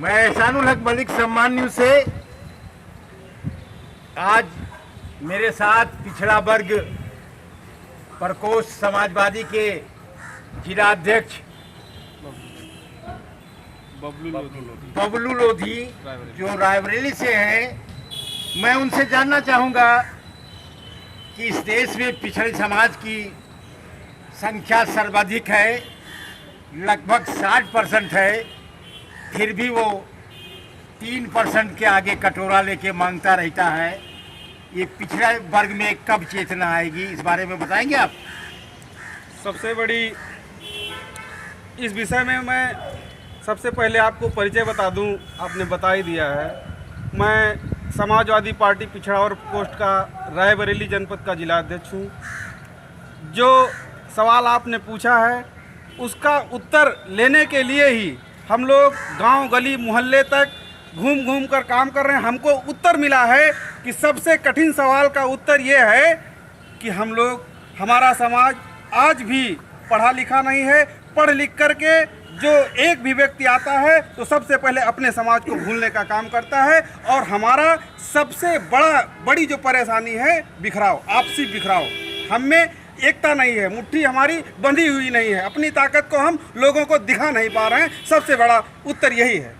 मैं एहसानुल हक मलिक सम्मान न्यूज़ से। आज मेरे साथ पिछड़ा वर्ग प्रकोष्ठ समाजवादी के जिला अध्यक्ष बबलू लोधी जो रायबरेली से हैं। मैं उनसे जानना चाहूँगा कि इस देश में पिछड़े समाज की संख्या सर्वाधिक है, लगभग 60% है, फिर भी वो 3% के आगे कटोरा लेके मांगता रहता है। ये पिछड़ा वर्ग में कब चेतना आएगी, इस बारे में बताएंगे आप? सबसे बड़ी इस विषय में मैं सबसे पहले आपको परिचय बता दूं, आपने बता ही दिया है। मैं समाजवादी पार्टी पिछड़ा वर्ग प्रकोष्ठ का रायबरेली जनपद का जिला अध्यक्ष हूं। जो सवाल आपने पूछा है उसका उत्तर लेने के लिए ही हम लोग गांव गली मोहल्ले तक घूम घूम कर काम कर रहे हैं। हमको उत्तर मिला है कि सबसे कठिन सवाल का उत्तर ये है कि हमारा समाज आज भी पढ़ा लिखा नहीं है। पढ़ लिख करके जो एक भी व्यक्ति आता है तो सबसे पहले अपने समाज को भूलने का काम करता है। और हमारा सबसे बड़ी जो परेशानी है बिखराव, आपसी बिखराव। हम में एकता नहीं है, मुट्ठी हमारी बंधी हुई नहीं है, अपनी ताकत को हम लोगों को दिखा नहीं पा रहे हैं। सबसे बड़ा उत्तर यही है।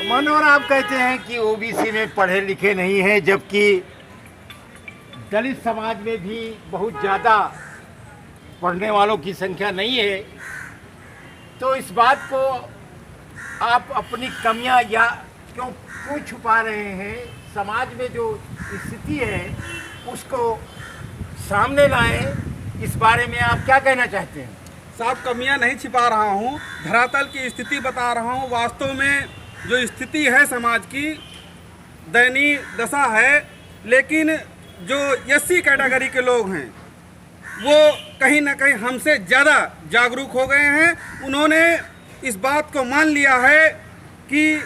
मनोहर, आप कहते हैं कि ओबीसी में पढ़े लिखे नहीं है, जबकि दलित समाज में भी बहुत ज़्यादा पढ़ने वालों की संख्या नहीं है। तो इस बात को आप अपनी कमियां या क्यों छुपा रहे हैं? समाज में जो स्थिति है उसको सामने लाएं। इस बारे में आप क्या कहना चाहते हैं? साहब, कमियां नहीं छिपा रहा हूं, धरातल की स्थिति बता रहा हूं। वास्तव में जो स्थिति है समाज की दयनीय दशा है। लेकिन जो एससी कैटेगरी के लोग हैं वो कहीं ना कहीं हमसे ज़्यादा जागरूक हो गए हैं। उन्होंने इस बात को मान लिया है कि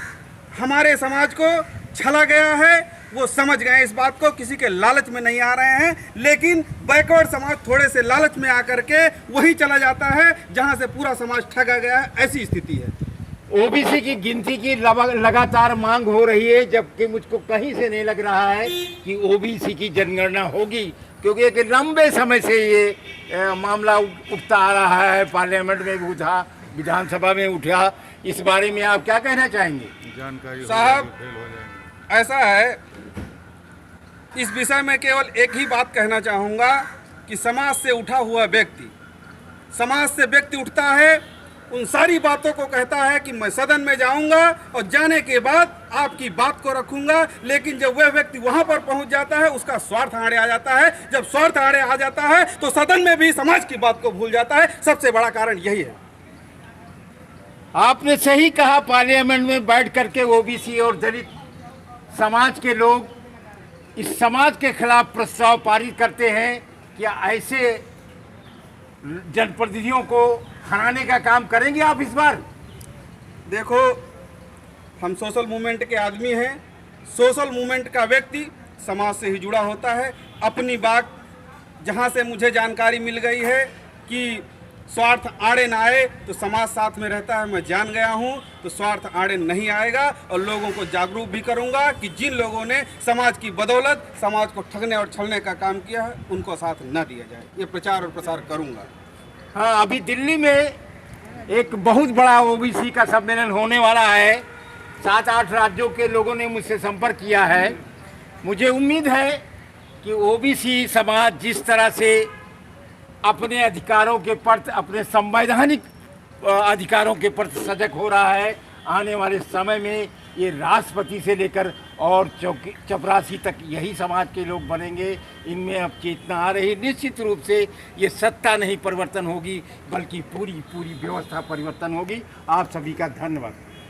हमारे समाज को छला गया है। वो समझ गए इस बात को, किसी के लालच में नहीं आ रहे हैं। लेकिन बैकवर्ड समाज थोड़े से लालच में आकर के वही चला जाता है जहां से पूरा समाज ठगा गया है। ऐसी स्थिति है। ओबीसी की गिनती की लगातार मांग हो रही है, जबकि मुझको कहीं से नहीं लग रहा है कि ओबीसी की जनगणना होगी, क्योंकि एक लंबे समय से ये मामला उठता आ रहा है। पार्लियामेंट में भी उठा, विधानसभा में उठा। इस बारे में आप क्या कहना चाहेंगे? जानकारी साहब, ऐसा है, इस विषय में केवल एक ही बात कहना चाहूँगा कि समाज से उठा हुआ व्यक्ति, समाज से व्यक्ति उठता है, उन सारी बातों को कहता है कि मैं सदन में जाऊंगा और जाने के बाद आपकी बात को रखूंगा। लेकिन जब वह व्यक्ति वहां पर पहुंच जाता है उसका स्वार्थ आड़े आ जाता है। जब स्वार्थ आड़े आ जाता है तो सदन में भी समाज की बात को भूल जाता है। सबसे बड़ा कारण यही है। आपने सही कहा, पार्लियामेंट में बैठ करके ओबीसी और दलित समाज के लोग इस समाज के खिलाफ प्रस्ताव पारित करते हैं। क्या ऐसे जनप्रतिनिधियों को हराने का काम करेंगे आप इस बार? देखो, हम सोशल मूवमेंट के आदमी हैं। सोशल मूवमेंट का व्यक्ति समाज से ही जुड़ा होता है। अपनी बात जहां से मुझे जानकारी मिल गई है कि स्वार्थ आड़े ना आए तो समाज साथ में रहता है, मैं जान गया हूं। तो स्वार्थ आड़े नहीं आएगा और लोगों को जागरूक भी करूंगा कि जिन लोगों ने समाज की बदौलत समाज को ठगने और छलने का काम किया है उनको साथ न दिया जाए। ये प्रचार और प्रसार करूंगा। हाँ, अभी दिल्ली में एक बहुत बड़ा ओबीसी का सम्मेलन होने वाला है। 7-8 राज्यों के लोगों ने मुझसे संपर्क किया है। मुझे उम्मीद है कि ओबीसी समाज जिस तरह से अपने अधिकारों के प्रति, अपने संवैधानिक अधिकारों के प्रति सजग हो रहा है, आने वाले समय में ये राष्ट्रपति से लेकर और चपरासी तक यही समाज के लोग बनेंगे। इनमें अब चेतना आ रही। निश्चित रूप से ये सत्ता नहीं परिवर्तन होगी, बल्कि पूरी व्यवस्था परिवर्तन होगी। आप सभी का धन्यवाद।